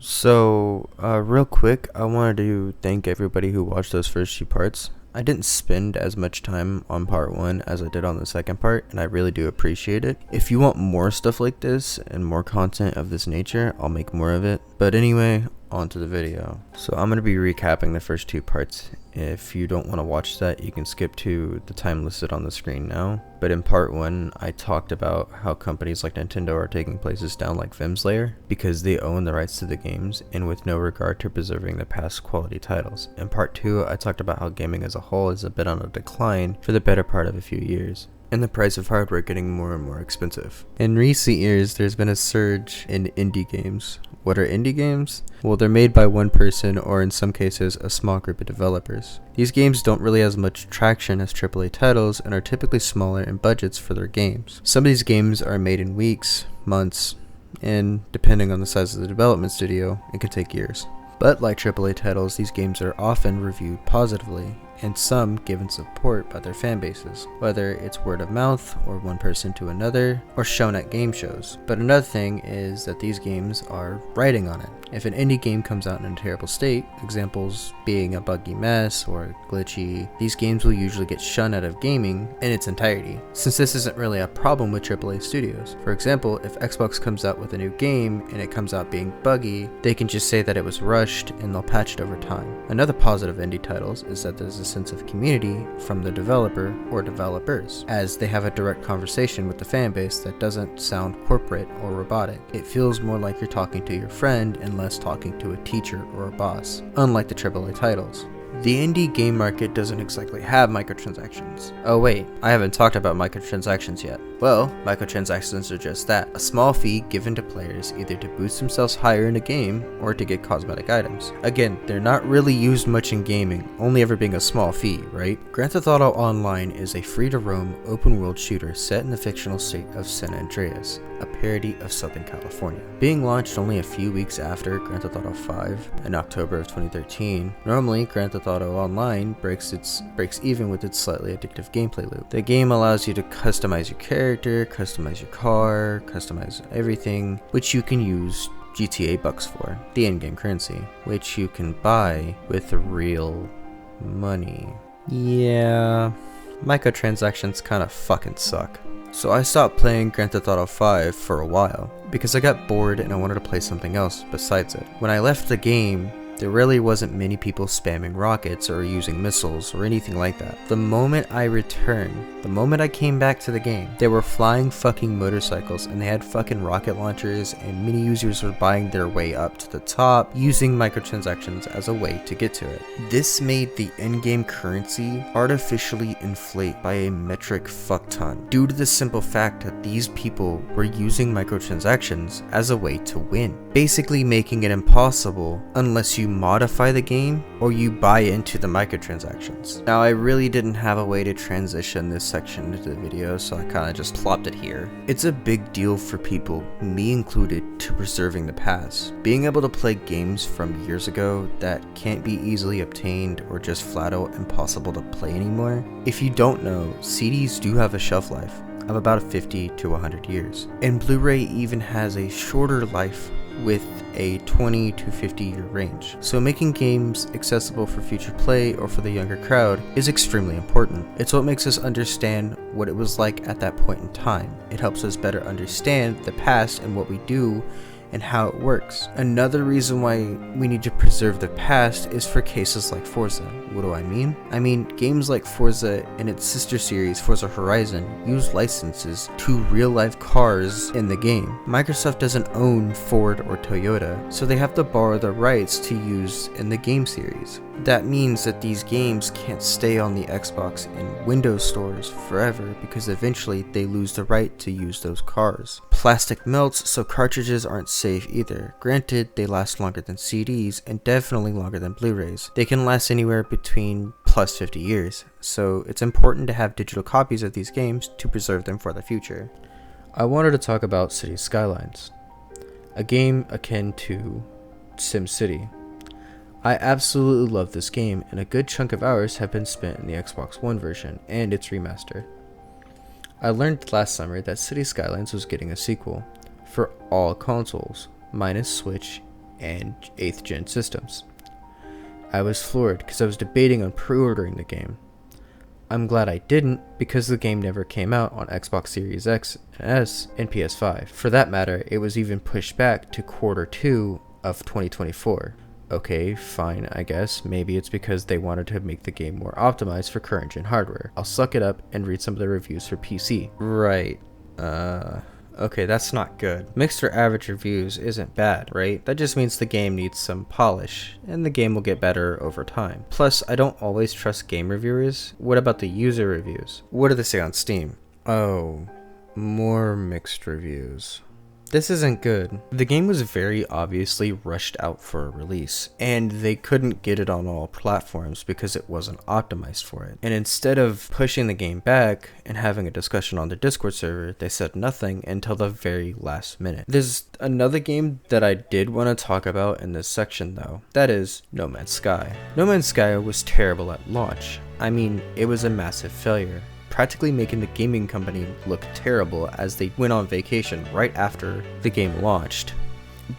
Real quick, I wanted to thank everybody who watched those first two parts. I didn't spend as much time on part one as I did on the second part, and I really do appreciate it. If you want more stuff like this and more content of this nature, I'll make more of it. But anyway, on to the video. So I'm going to be recapping the first two parts. If you don't want to watch that, you can skip to the time listed on the screen now. But in part one, I talked about how companies like Nintendo are taking places down like Vim's lair because they own the rights to the games and with no regard to preserving the past quality titles. In part two, I talked about how gaming as a whole is a bit on a decline for the better part of a few years, and the price of hardware getting more and more expensive. In recent years, there's been a surge in indie games. What are indie games? Well, they're made by one person or in some cases a small group of developers. These games don't really have as much traction as AAA titles and are typically smaller in budgets for their games. Some of these games are made in weeks, months, and depending on the size of the development studio, it can take years. But like AAA titles, these games are often reviewed positively, and some given support by their fan bases, whether it's word of mouth or one person to another, or shown at game shows. But another thing is that these games are writing on it. If an indie game comes out in a terrible state, examples being a buggy mess or glitchy, these games will usually get shunned out of gaming in its entirety, since this isn't really a problem with AAA studios. For example, if Xbox comes out with a new game and it comes out being buggy, they can just say that it was rushed and they'll patch it over time. Another positive indie titles is that there's a sense of community from the developer or developers, as they have a direct conversation with the fan base that doesn't sound corporate or robotic. It feels more like you're talking to your friend and less talking to a teacher or a boss, unlike the AAA titles. The indie game market doesn't exactly have microtransactions. Oh wait, I haven't talked about microtransactions yet. Well, microtransactions are just that, a small fee given to players either to boost themselves higher in a game or to get cosmetic items. Again, they're not really used much in gaming, only ever being a small fee, right? Grand Theft Auto Online is a free-to-roam, open-world shooter set in the fictional state of San Andreas, a parody of Southern California. Being launched only a few weeks after Grand Theft Auto 5 in October of 2013, normally Grand Theft Auto Online breaks even with its slightly addictive gameplay loop. The game allows you to customize your character, customize your car, customize everything, which you can use GTA bucks for, the in-game currency, which you can buy with real money. Yeah, microtransactions kinda fucking suck. So I stopped playing Grand Theft Auto 5 for a while, because I got bored and I wanted to play something else besides it. When I left the game, there really wasn't many people spamming rockets or using missiles or anything like that. The moment I returned, the moment I came back to the game, there were flying fucking motorcycles and they had fucking rocket launchers and many users were buying their way up to the top using microtransactions as a way to get to it. This made the in-game currency artificially inflate by a metric fuck ton due to the simple fact that these people were using microtransactions as a way to win, basically making it impossible unless you modify the game or you buy into the microtransactions. Now I really didn't have a way to transition this section into the video, so I kinda just plopped it here. It's a big deal for people, me included, to preserving the past. Being able to play games from years ago that can't be easily obtained or just flat out impossible to play anymore. If you don't know, CDs do have a shelf life of about 50 to 100 years, and Blu-ray even has a shorter life with a 20 to 50 year range. So making games accessible for future play or for the younger crowd is extremely important. It's what makes us understand what it was like at that point in time. It helps us better understand the past and what we do and how it works. Another reason why we need to preserve the past is for cases like Forza. What do I mean? I mean, games like Forza and its sister series, Forza Horizon, use licenses to real-life cars in the game. Microsoft doesn't own Ford or Toyota, so they have to borrow the rights to use in the game series. That means that these games can't stay on the Xbox and Windows stores forever because eventually they lose the right to use those cars. Plastic melts, so cartridges aren't safe either. Granted, they last longer than CDs and definitely longer than Blu-rays. They can last anywhere between plus 50 years, so it's important to have digital copies of these games to preserve them for the future. I wanted to talk about City Skylines, a game akin to SimCity. I absolutely love this game, and a good chunk of hours have been spent in the Xbox One version and its remaster. I learned last summer that City Skylines was getting a sequel for all consoles, minus Switch and 8th gen systems. I was floored because I was debating on pre-ordering the game. I'm glad I didn't, because the game never came out on Xbox Series X and S and PS5. For that matter, it was even pushed back to Q2 of 2024. Okay, fine, I guess. Maybe it's because they wanted to make the game more optimized for current gen hardware. I'll suck it up and read some of the reviews for PC. Right. Okay, that's not good. Mixed or average reviews isn't bad, right? That just means the game needs some polish, and the game will get better over time. Plus, I don't always trust game reviewers. What about the user reviews? What do they say on Steam? Oh, more mixed reviews. This isn't good. The game was very obviously rushed out for a release, and they couldn't get it on all platforms because it wasn't optimized for it. And instead of pushing the game back and having a discussion on the Discord server, they said nothing until the very last minute. There's another game that I did want to talk about in this section though. That is No Man's Sky. No Man's Sky was terrible at launch. I mean, it was a massive failure, practically making the gaming company look terrible as they went on vacation right after the game launched.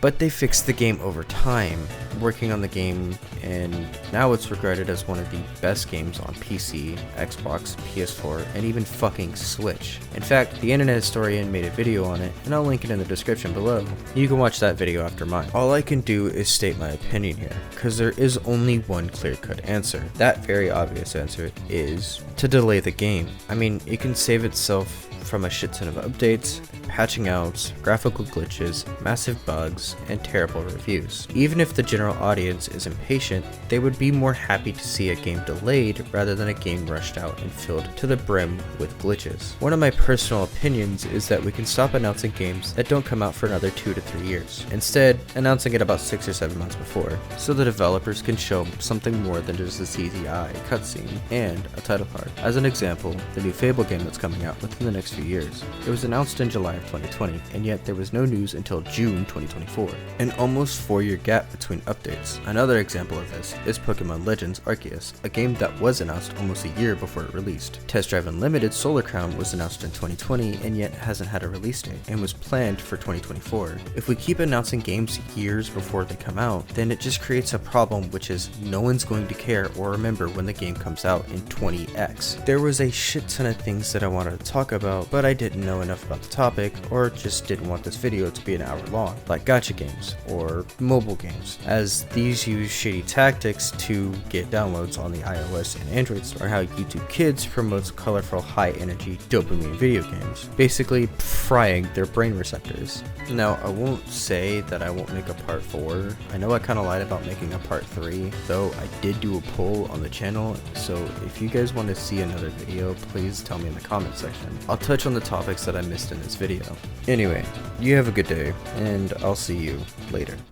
But they fixed the game over time, working on the game, and now it's regarded as one of the best games on PC, Xbox, PS4, and even fucking Switch. In fact, the Internet Historian made a video on it, and I'll link it in the description below. You can watch that video after mine. All I can do is state my opinion here, because there is only one clear-cut answer. That very obvious answer is to delay the game. I mean, it can save itself from a shit ton of updates, patching outs, graphical glitches, massive bugs, and terrible reviews. Even if the general audience is impatient, they would be more happy to see a game delayed rather than a game rushed out and filled to the brim with glitches. One of my personal opinions is that we can stop announcing games that don't come out for another 2 to 3 years, instead announcing it about 6 or 7 months before, so the developers can show something more than just a CGI cutscene and a title card. As an example, the new Fable game that's coming out within the next few years. It was announced in July of 2020, and yet there was no news until June 2024. An almost 4-year gap between updates. Another example of this is Pokemon Legends Arceus, a game that was announced almost a year before it released. Test Drive Unlimited Solar Crown was announced in 2020 and yet hasn't had a release date and was planned for 2024. If we keep announcing games years before they come out, then it just creates a problem, which is no one's going to care or remember when the game comes out in 20x. There was a shit ton of things that I wanted to talk about, but I didn't know enough about the topic, or just didn't want this video to be an hour long, like gacha games or mobile games, as these use shady tactics to get downloads on the iOS and Android store, or how YouTube Kids promotes colorful high energy dopamine video games, basically frying their brain receptors. Now, I won't say that I won't make a part 4. I know I kind of lied about making a part 3, though I did do a poll on the channel, so if you guys want to see another video, please tell me in the comment section. I'll touch on the topics that I missed in this video. Anyway, you have a good day, and I'll see you later.